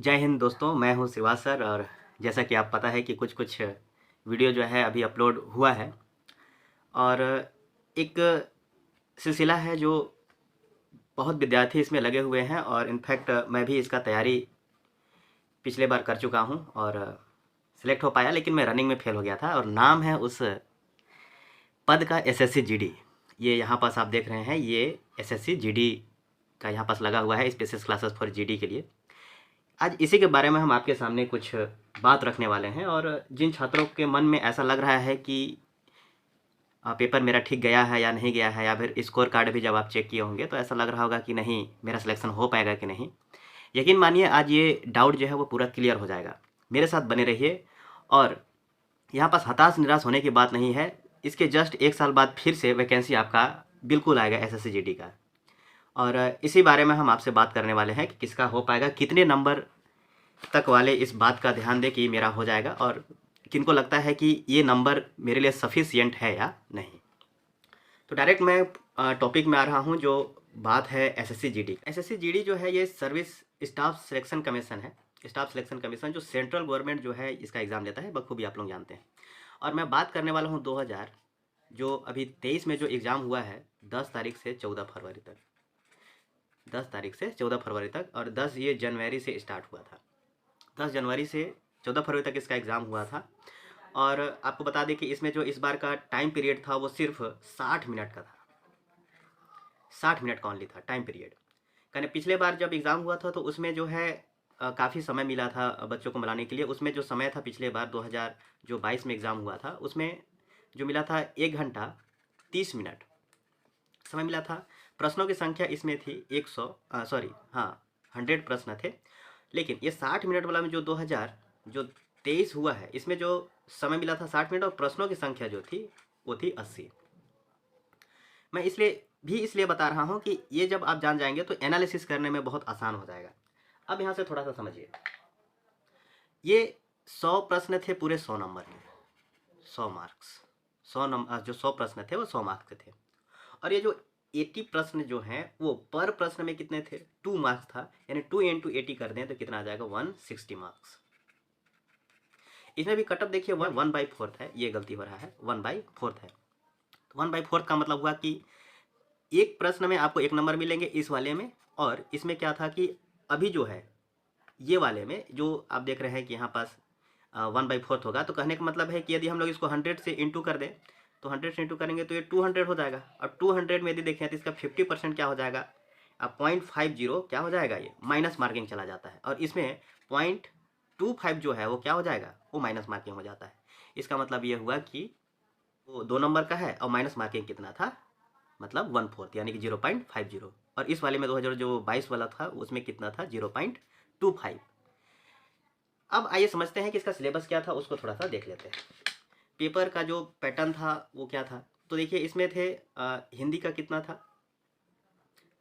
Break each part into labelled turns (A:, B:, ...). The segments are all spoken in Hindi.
A: जय हिंद दोस्तों, मैं हूं श्रीवास सर। और जैसा कि आप पता है कि कुछ वीडियो जो है अभी अपलोड हुआ है और एक सिलसिला है जो बहुत विद्यार्थी इसमें लगे हुए हैं और इनफैक्ट मैं भी इसका तैयारी पिछले बार कर चुका हूं और सिलेक्ट हो पाया, लेकिन मैं रनिंग में फेल हो गया था। और नाम है उस पद का एसएससी जीडी। ये यहाँ पास आप देख रहे हैं, ये एसएससी जीडी का यहाँ पास लगा हुआ है, स्पेशल क्लासेस फॉर जीडी के लिए। आज इसी के बारे में हम आपके सामने कुछ बात रखने वाले हैं। और जिन छात्रों के मन में ऐसा लग रहा है कि पेपर मेरा ठीक गया है या नहीं गया है, या फिर स्कोर कार्ड भी जब आप चेक किए होंगे तो ऐसा लग रहा होगा कि नहीं मेरा सिलेक्शन हो पाएगा कि नहीं, यकीन मानिए आज ये डाउट जो है वो पूरा क्लियर हो जाएगा। मेरे साथ बने रहिए। और यहाँ पास हताश निराश होने की बात नहीं है। इसके जस्ट 1 साल बाद फिर से वैकेंसी आपका बिल्कुल आएगा एसएससी जीडी का। और इसी बारे में हम आपसे बात करने वाले हैं कि किसका हो पाएगा, कितने नंबर तक वाले इस बात का ध्यान दें कि मेरा हो जाएगा, और किनको लगता है कि ये नंबर मेरे लिए सफिशिएंट है या नहीं। तो डायरेक्ट मैं टॉपिक में आ रहा हूँ। जो बात है एसएससी जीडी। एसएससी जीडी जो है ये सर्विस स्टाफ सिलेक्शन कमीशन है। स्टाफ सिलेक्शन कमीशन जो सेंट्रल गवर्नमेंट जो है इसका एग्ज़ाम लेता है, बखूबी आप लोग जानते हैं। और मैं बात करने वाला हूँ 2000 जो अभी 23 में जो एग्ज़ाम हुआ है 10 तारीख से 14 फरवरी तक। 10 तारीख से 14 फरवरी तक, और 10 ये जनवरी से स्टार्ट हुआ था। 10 जनवरी से 14 फरवरी तक इसका एग्ज़ाम हुआ था। और आपको बता दें कि इसमें जो इस बार का टाइम पीरियड था वो सिर्फ 60 मिनट का था। 60 मिनट का ओनली था टाइम पीरियड। कहने पिछले बार जब एग्ज़ाम हुआ था तो उसमें जो है काफ़ी समय मिला था बच्चों को मिलाने के लिए। उसमें जो समय था पिछले बार 2022 में एग्ज़ाम हुआ था, उसमें जो मिला था 1 घंटा 30 मिनट समय मिला था। प्रश्नों की संख्या इसमें थी 100 प्रश्न थे। लेकिन ये 60 मिनट वाला में जो 2023 हुआ है, इसमें जो समय मिला था 60 मिनट और प्रश्नों की संख्या जो थी वो थी 80। मैं इसलिए बता रहा हूँ कि ये जब आप जान जाएंगे तो एनालिसिस करने में बहुत आसान हो जाएगा। अब यहाँ से थोड़ा सा समझिए। ये 100 प्रश्न थे, पूरे 100 नंबर के, 100 मार्क्स। 100 नंबर जो 100 प्रश्न थे वो 100 मार्क्स के थे। और ये जो 80 प्रश्न जो हैं वो पर प्रश्न में कितने थे, 2 मार्क्स था। यानी 2 इंटू 80 कर दें तो कितना आ जाएगा, 160 मार्क्स। इसमें भी कटअप देखिए 1/4 है, ये गलती हो रहा है, 1/4 है। 1/4 का मतलब हुआ कि एक प्रश्न में आपको 1 नंबर मिलेंगे इस वाले में। और इसमें क्या था कि अभी जो है ये वाले में जो आप देख रहे हैं कि यहाँ पास 1/4 होगा, तो कहने का मतलब है कि यदि हम लोग इसको 100 से इंटू कर दें तो 100 से इंटू करेंगे तो ये 200 हो जाएगा। और 200 में यदि देखें तो इसका 50% क्या हो जाएगा, अब 0.50 क्या हो जाएगा, ये माइनस मार्किंग चला जाता है। और इसमें 0.25 जो है वो क्या हो जाएगा, वो माइनस मार्किंग हो जाता है। इसका मतलब ये हुआ कि वो 2 नंबर का है और माइनस मार्किंग कितना था, मतलब 1/4 यानी कि 0.50। और इस वाले में 2022 वाला था उसमें कितना था, 0.25। अब आइए समझते हैं कि इसका सिलेबस क्या था, उसको थोड़ा सा देख लेते हैं। पेपर का जो पैटर्न था वो क्या था, तो देखिए इसमें थे हिंदी का कितना था।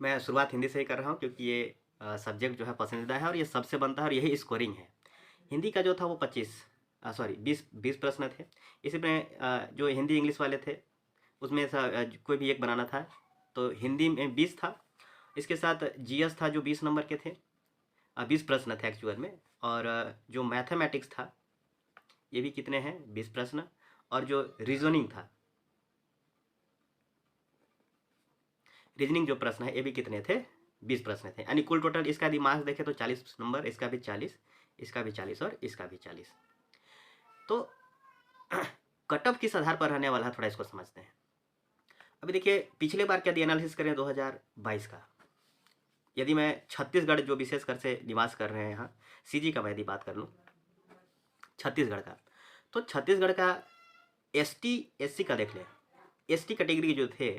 A: मैं शुरुआत हिंदी से ही कर रहा हूँ क्योंकि ये सब्जेक्ट जो है पसंदीदा है और ये सबसे बनता है और यही स्कोरिंग है। हिंदी का जो था वो 20 प्रश्न थे। इसमें जो हिंदी इंग्लिश वाले थे उसमें कोई भी एक बनाना था। तो हिंदी में 20 था, इसके साथ जीएस था जो 20 नंबर के थे, 20 प्रश्न थे एक्चुअल में। और जो मैथमेटिक्स था ये भी कितने हैं, 20 प्रश्न। और जो रीजनिंग था, रीजनिंग जो प्रश्न है ये भी कितने थे, 20 प्रश्न थे। यानी कुल टोटल इसका यदि मार्क्स देखें तो 40 नंबर, इसका भी 40, इसका भी 40 और इसका भी 40। तो कटअप किस आधार पर रहने वाला है, थोड़ा इसको समझते हैं। अभी देखिए पिछले बार क्या एनालिसिस करें 2022 का, यदि मैं छत्तीसगढ़ जो विशेषकर से निवास कर रहे हैं यहाँ सीजी का मैं यदि बात कर लूँ छत्तीसगढ़ का, तो छत्तीसगढ़ का एसटी एससी का देख लें। एसटी कैटेगरी जो थे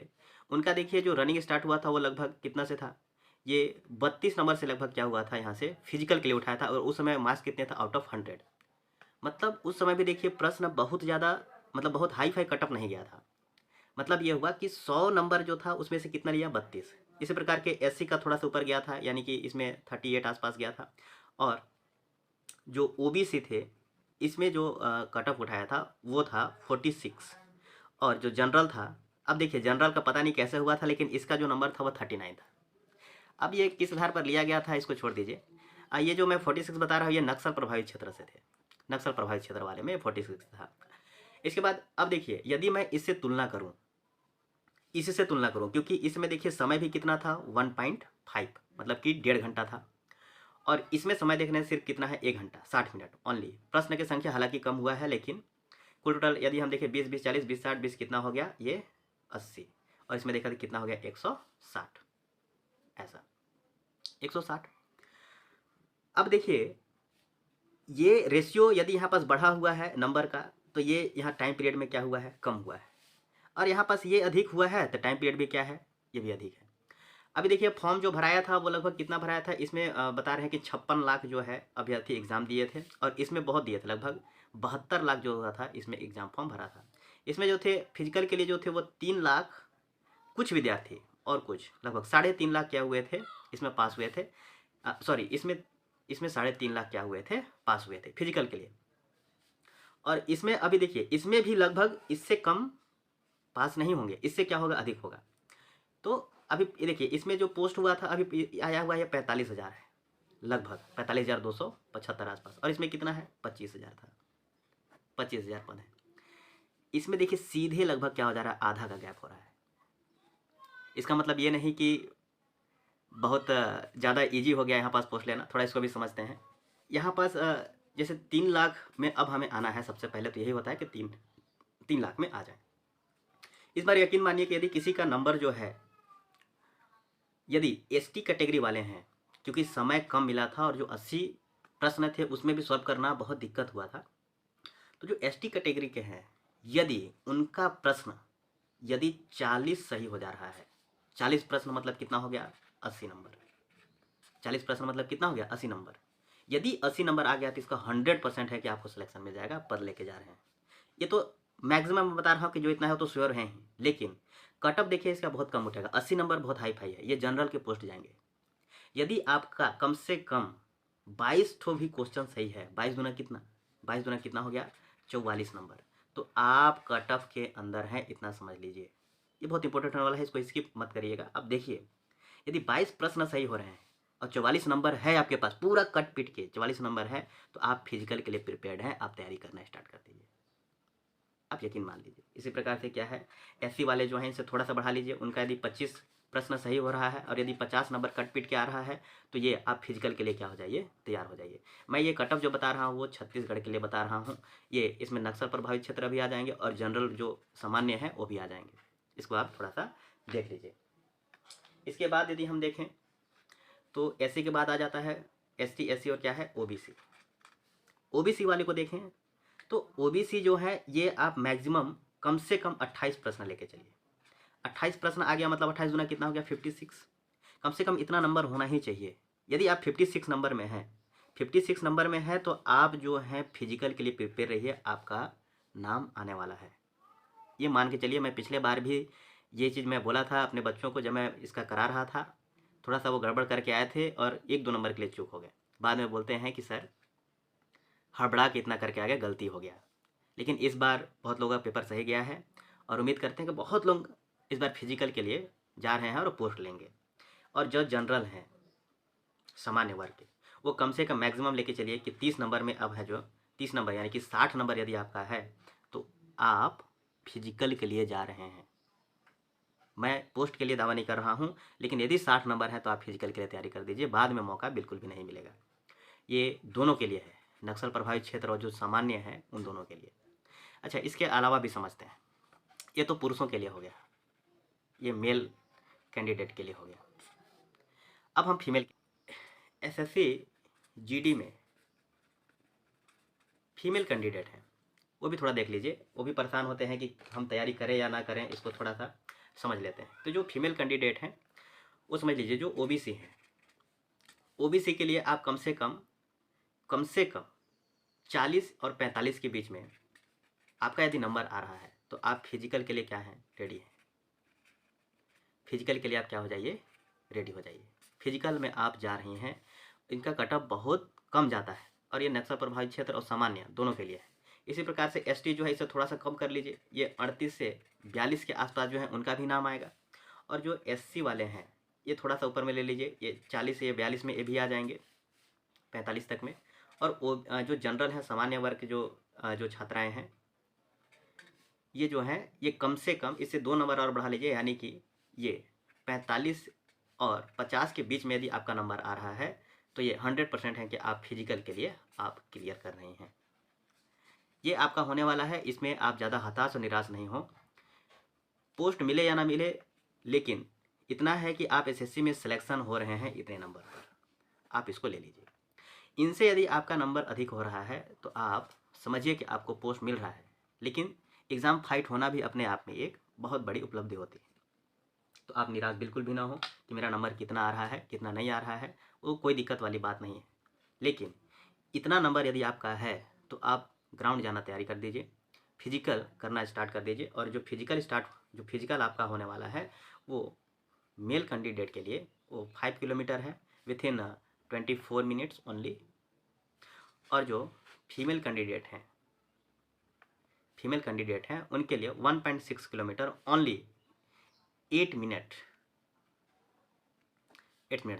A: उनका देखिए जो रनिंग स्टार्ट हुआ था वो लगभग कितना से था, ये 32 नंबर से लगभग क्या हुआ था, यहाँ से फिजिकल के लिए उठाया था। और उस समय मार्क्स कितने था, आउट ऑफ 100। मतलब उस समय भी देखिए प्रश्न बहुत ज़्यादा, मतलब बहुत हाई फाई कटअप नहीं गया था। मतलब ये हुआ कि 100 नंबर जो था उसमें से कितना लिया, 32। इसी प्रकार के एससी का थोड़ा सा ऊपर गया था, यानी कि इसमें 38 आसपास गया था। और जो ओबीसी थे इसमें जो कट ऑफ उठाया था वो था 46। और जो जनरल था, अब देखिए जनरल का पता नहीं कैसे हुआ था, लेकिन इसका जो नंबर था वो 39 था। अब ये किस आधार पर लिया गया था इसको छोड़ दीजिए। ये जो मैं 46 बता रहा हूँ ये नक्सल प्रभावित क्षेत्र से थे, नक्सल प्रभावित क्षेत्र वाले में 46 था। इसके बाद अब देखिए यदि मैं इससे तुलना करूँ, इससे तुलना करूँ, क्योंकि इसमें देखिए समय भी कितना था 1.5, मतलब कि 1.5 घंटा था, और इसमें समय देखने सिर्फ कितना है 1 घंटा 60 मिनट ओनली। प्रश्न की संख्या हालांकि कम हुआ है, लेकिन कुल टोटल यदि हम देखें 20 20 40 20 60 20 कितना हो गया ये 80, और इसमें देखा तो कितना हो गया 160, ऐसा 160। अब देखिए ये रेशियो यदि यहाँ पास बढ़ा हुआ है नंबर का, तो ये यहाँ टाइम पीरियड में क्या हुआ है, कम हुआ है, और यहाँ पास ये अधिक हुआ है तो टाइम पीरियड भी क्या है, ये भी अधिक है। अभी देखिए फॉर्म जो भराया था वो लगभग कितना भराया था, इसमें बता रहे हैं कि 56 लाख जो है अभ्यर्थी एग्ज़ाम दिए थे, और इसमें बहुत दिए थे, लगभग 72 लाख जो हुआ था इसमें एग्ज़ाम फॉर्म भरा था। इसमें जो थे फिजिकल के लिए जो थे वो 3 लाख कुछ विद्यार्थी, और कुछ लगभग 3.5 लाख क्या हुए थे इसमें पास हुए थे, सॉरी इसमें 3.5 लाख क्या हुए थे पास हुए थे फिजिकल के लिए। और इसमें अभी देखिए इसमें भी लगभग इससे कम पास नहीं होंगे, इससे क्या होगा अधिक होगा। तो अभी ये देखिए इसमें जो पोस्ट हुआ था अभी आया हुआ है 45,000 है, लगभग 45,275 आसपास, और इसमें कितना है 25,000 था, 25,000 पद है। इसमें देखिए सीधे लगभग क्या हो जा रहा है, आधा का गैप हो रहा है। इसका मतलब ये नहीं कि बहुत ज़्यादा इजी हो गया यहाँ पास पोस्ट लेना, थोड़ा इसको भी समझते हैं। यहाँ पास जैसे 3 लाख में अब हमें आना है, सबसे पहले तो यही होता है कि 3 लाख में आ जाए। इस बार यकीन मानिए कि यदि किसी का नंबर जो है, यदि एसटी कैटेगरी वाले हैं, क्योंकि समय कम मिला था और जो 80 प्रश्न थे उसमें भी सॉल्व करना बहुत दिक्कत हुआ था, तो जो एसटी कैटेगरी के हैं यदि उनका प्रश्न यदि 40 सही हो जा रहा है, 40 प्रश्न मतलब कितना हो गया 80 नंबर, 40 प्रश्न मतलब कितना हो गया 80 नंबर। यदि 80 नंबर आ गया तो इसका 100% है कि आपको सिलेक्शन मिल जाएगा, पद लेके जा रहे हैं। ये तो मैक्सिमम बता रहा हूँ कि जो इतना है तो श्योर है ही, लेकिन कटअप देखिए इसका बहुत कम उठेगा, 80 नंबर बहुत हाई फाई है, ये जनरल के पोस्ट जाएंगे। यदि आपका कम से कम 22 ठो भी क्वेश्चन सही है, 22 दूना कितना, 22 दूना कितना हो गया 44 नंबर, तो आप कटअप के अंदर हैं, इतना समझ लीजिए। ये बहुत इंपॉर्टेंट होने वाला है, इसको स्किप मत करिएगा। अब देखिए यदि 22 प्रश्न सही हो रहे हैं और 44 नंबर है आपके पास, पूरा कट पीट के 44 नंबर है, तो आप फिजिकल के लिए प्रिपेयर्ड हैं, आप तैयारी करना स्टार्ट कर दीजिए, आप यकीन मान लीजिए। इसी प्रकार से क्या है, एससी वाले जो हैं इनसे थोड़ा सा बढ़ा लीजिए, उनका यदि 25 प्रश्न सही हो रहा है और यदि 50 नंबर कट पीट के आ रहा है, तो ये आप फिजिकल के लिए क्या हो जाइए, तैयार हो जाइए। मैं ये कटअप जो बता रहा हूँ वो छत्तीसगढ़ के लिए बता रहा हूँ, ये इसमें नक्सल प्रभावित क्षेत्र भी आ जाएंगे और जनरल जो सामान्य है वो भी आ जाएंगे, इसको आप थोड़ा सा देख लीजिए। इसके बाद यदि हम देखें तो एससी के बाद आ जाता है एसटी, एससी और क्या है ओबीसी। ओबीसी वाले को देखें तो ओबीसी जो है ये आप मैक्सिमम कम से कम 28 प्रश्न लेके चलिए। 28 प्रश्न आ गया मतलब 28 गुना कितना हो गया 56, कम से कम इतना नंबर होना ही चाहिए। यदि आप 56 नंबर में हैं, 56 नंबर में है तो आप जो है फिजिकल के लिए प्रिपेयर रहिए, आपका नाम आने वाला है। ये मान के चलिए, मैं पिछले बार भी ये चीज़ मैं बोला था अपने बच्चों को, जब मैं इसका करा रहा था थोड़ा सा वो गड़बड़ करके आए थे और 1-2 नंबर के लिए चूक हो गए, बाद में बोलते हैं कि सर हड़बड़ा के इतना करके आ गया, गलती हो गया। लेकिन इस बार बहुत लोगों का पेपर सही गया है और उम्मीद करते हैं कि बहुत लोग इस बार फिजिकल के लिए जा रहे हैं और पोस्ट लेंगे। और जो जनरल हैं सामान्य वर्ग के, वो कम से कम मैक्सिमम लेके चलिए कि 30 नंबर में अब है, जो 30 नंबर यानी कि 60 नंबर यदि आपका है तो आप फिजिकल के लिए जा रहे हैं। मैं पोस्ट के लिए दावा नहीं कर रहा हूँ, लेकिन यदि 60 नंबर है तो आप फिजिकल के लिए तैयारी कर दीजिए, बाद में मौका बिल्कुल भी नहीं मिलेगा। ये दोनों के लिए है, नक्सल प्रभावित क्षेत्र और जो सामान्य है उन दोनों के लिए। अच्छा, इसके अलावा भी समझते हैं। ये तो पुरुषों के लिए हो गया, ये मेल कैंडिडेट के लिए हो गया। अब हम फीमेल एसएससी जीडी में फीमेल कैंडिडेट हैं, वो भी थोड़ा देख लीजिए। वो भी परेशान होते हैं कि हम तैयारी करें या ना करें, इसको थोड़ा सा समझ लेते हैं। तो जो फीमेल कैंडिडेट हैं वो समझ लीजिए, जो ओबीसी हैं, ओबीसी के लिए आप कम से कम 40 और 45 के बीच में आपका यदि नंबर आ रहा है तो आप फिजिकल के लिए क्या हैं, रेडी हैं। फिजिकल के लिए आप क्या हो जाइए, रेडी हो जाइए। फिजिकल में आप जा रही हैं, इनका कटअप बहुत कम जाता है और ये नक्सल प्रभावित क्षेत्र और सामान्य दोनों के लिए है। इसी प्रकार से एसटी जो है इसे थोड़ा सा कम कर लीजिए, ये 38 से 42 के आसपास जो है उनका भी नाम आएगा। और जो एससी वाले हैं ये थोड़ा सा ऊपर में ले लीजिए, ये 40 से 42 में ये भी आ जाएंगे। 45 तक में। और जो जनरल है, सामान्य वर्ग जो छात्राएं हैं, ये जो हैं ये कम से कम इससे 2 नंबर और बढ़ा लीजिए, यानी कि ये 45 और 50 के बीच में यदि आपका नंबर आ रहा है तो ये 100% है कि आप फिजिकल के लिए आप क्लियर कर रहे हैं। ये आपका होने वाला है, इसमें आप ज़्यादा हताश और निराश नहीं हो। पोस्ट मिले या ना मिले, लेकिन इतना है कि आप एसएससी में सिलेक्शन हो रहे हैं इतने नंबर पर, आप इसको ले लीजिए। इनसे यदि आपका नंबर अधिक हो रहा है तो आप समझिए कि आपको पोस्ट मिल रहा है, लेकिन एग्ज़ाम फाइट होना भी अपने आप में एक बहुत बड़ी उपलब्धि होती है। तो आप निराश बिल्कुल भी ना हो कि मेरा नंबर कितना आ रहा है, कितना नहीं आ रहा है, वो कोई दिक्कत वाली बात नहीं है। लेकिन इतना नंबर यदि आपका है तो आप ग्राउंड जाना तैयारी कर दीजिए, फिजिकल करना स्टार्ट कर दीजिए। और जो फिजिकल आपका होने वाला है वो मेल कैंडिडेट के लिए वो 5 किलोमीटर है विथिन 24 मिनट्स ओनली। और जो फीमेल कैंडिडेट हैं उनके लिए 1.6 किलोमीटर ओनली 8 मिनट्स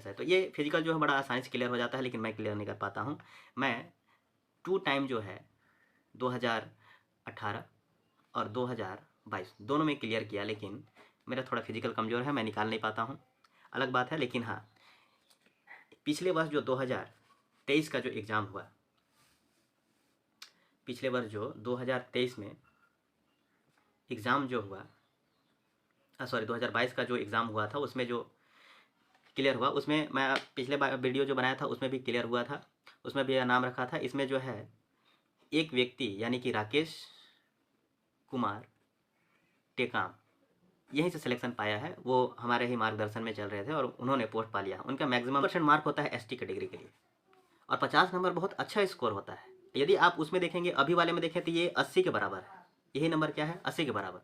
A: है। तो ये फिजिकल जो है बड़ा आसानी से क्लियर हो जाता है, लेकिन मैं क्लियर नहीं कर पाता हूँ। मैं 2 टाइम जो है 2018 और 2022 दोनों में क्लियर किया, लेकिन मेरा थोड़ा फिजिकल कमज़ोर है, मैं निकाल नहीं पाता हूँ, अलग बात है। लेकिन हाँ, पिछले वर्ष जो 2023 का जो एग्ज़ाम हुआ, पिछले वर्ष जो 2023 में एग्ज़ाम जो हुआ, 2022 का जो एग्ज़ाम हुआ था उसमें जो क्लियर हुआ, उसमें मैं पिछले वीडियो जो बनाया था उसमें भी क्लियर हुआ था, उसमें भी नाम रखा था। इसमें जो है एक व्यक्ति यानी कि राकेश कुमार टेकाम यहीं से सिलेक्शन पाया है, वो हमारे ही मार्गदर्शन में चल रहे थे और उन्होंने पोस्ट पा लिया। उनका मैक्सिमम % मार्क होता है एसटी कैटेगरी के लिए, और 50 नंबर बहुत अच्छा स्कोर होता है। यदि आप उसमें देखेंगे, अभी वाले में देखें तो ये 80 के बराबर है। यही नंबर क्या है, 80 के बराबर।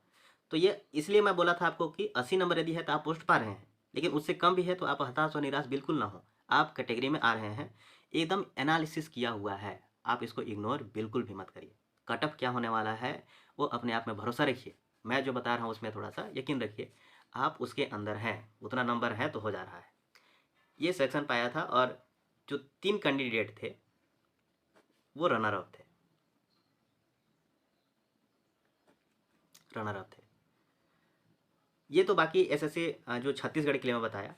A: तो ये इसलिए मैं बोला था आपको कि 80 नंबर यदि है तो आप पोस्ट पा रहे हैं, लेकिन उससे कम भी है तो आप हताश और निराश बिल्कुल ना हो। आप कैटेगरी में आ रहे हैं, एकदम एनालिसिस किया हुआ है, आप इसको इग्नोर बिल्कुल भी मत करिए। कट ऑफ क्या होने वाला है वो अपने आप में भरोसा रखिए, मैं जो बता रहा हूँ उसमें थोड़ा सा यकीन रखिए, आप उसके अंदर हैं, उतना नंबर है तो हो जा रहा है। ये सेक्शन पाया था, और जो 3 कैंडिडेट थे वो रनर अप थे। ये तो बाकी एसएससी जो छत्तीसगढ़ के लिए मैं बताया।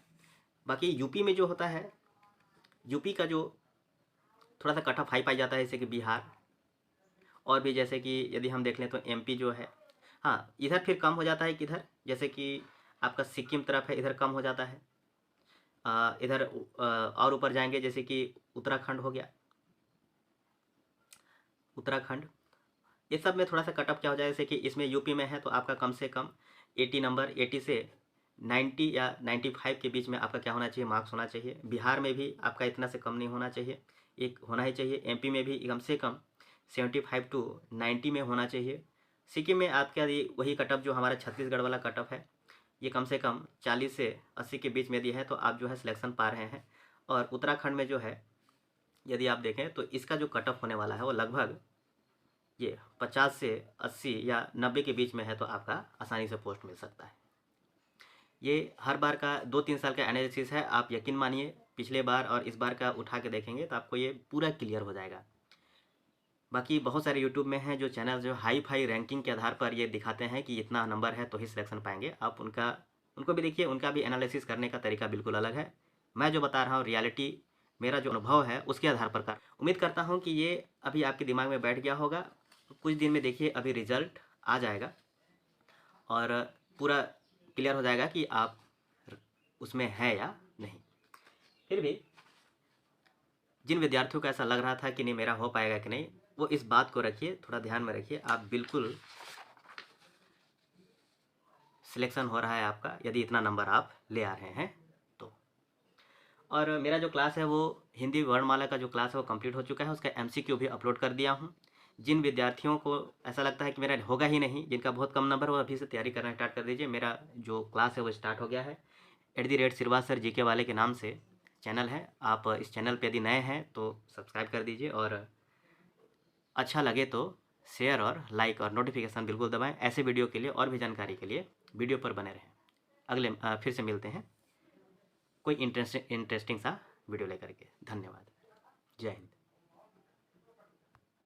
A: बाकी यूपी में जो होता है, यूपी का जो थोड़ा सा कट ऑफ हाई पाई जाता है, जैसे कि बिहार, और भी जैसे कि यदि हम देख लें तो एमपी जो है, हाँ इधर फिर कम हो जाता है, किधर जैसे कि आपका सिक्किम तरफ है, इधर कम हो जाता है। इधर और ऊपर जाएंगे जैसे कि उत्तराखंड हो गया, उत्तराखंड, ये सब में थोड़ा सा कट ऑफ क्या हो जाए, जैसे कि इसमें यूपी में है तो आपका कम से कम 80 नंबर, 80 से 90 या 95 के बीच में आपका क्या होना चाहिए, मार्क्स होना चाहिए। बिहार में भी आपका इतना से कम नहीं होना चाहिए, एक होना ही चाहिए। एमपी में भी कम से कम 75 टू 90 में होना चाहिए। सिक्किम में आपका वही कट ऑफ जो हमारा छत्तीसगढ़ वाला कट ऑफ है, ये कम से कम 40 से 80 के बीच में यदि है तो आप जो है सिलेक्शन पा रहे हैं। और उत्तराखंड में जो है यदि आप देखें तो इसका जो कट ऑफ होने वाला है वो लगभग ये 50 से 80 या 90 के बीच में है, तो आपका आसानी से पोस्ट मिल सकता है। ये हर बार का 2-3 साल का एनालिसिस है, आप यकीन मानिए पिछले बार और इस बार का उठा के देखेंगे तो आपको ये पूरा क्लियर हो जाएगा। बाकी बहुत सारे यूट्यूब में हैं जो चैनल जो हाई फाई रैंकिंग के आधार पर ये दिखाते हैं कि इतना नंबर है तो ही सिलेक्शन पाएंगे। आप उनको भी देखिए, उनका भी एनालिसिस करने का तरीका बिल्कुल अलग है। मैं जो बता रहा हूँ रियलिटी, मेरा जो अनुभव है उसके आधार पर उम्मीद करता हूँ कि ये अभी आपके दिमाग में बैठ गया होगा। कुछ दिन में देखिए अभी रिजल्ट आ जाएगा और पूरा क्लियर हो जाएगा कि आप उसमें हैं या नहीं। फिर भी जिन विद्यार्थियों को ऐसा लग रहा था कि नहीं मेरा हो पाएगा कि नहीं, वो इस बात को रखिए, थोड़ा ध्यान में रखिए, आप बिल्कुल सिलेक्शन हो रहा है आपका यदि इतना नंबर आप ले आ रहे हैं तो। और मेरा जो क्लास है वो हिंदी वर्णमाला का जो क्लास है वो कंप्लीट हो चुका है, उसका एमसीक्यू भी अपलोड कर दिया हूँ। जिन विद्यार्थियों को ऐसा लगता है कि मेरा होगा ही नहीं, जिनका बहुत कम नंबर, वो अभी से तैयारी करना स्टार्ट कर दीजिए। मेरा जो क्लास है वो स्टार्ट हो गया है। @श्रीवास सर जीके वाले के नाम से चैनल है। आप इस चैनल पे यदि नए हैं तो सब्सक्राइब कर दीजिए, और अच्छा लगे तो शेयर और लाइक और नोटिफिकेशन बिल्कुल दबाएं। ऐसे वीडियो के लिए और भी जानकारी के लिए वीडियो पर बने रहें। अगले फिर से मिलते हैं कोई इंटरेस्टिंग सा वीडियो लेकर के। धन्यवाद। जय हिंद।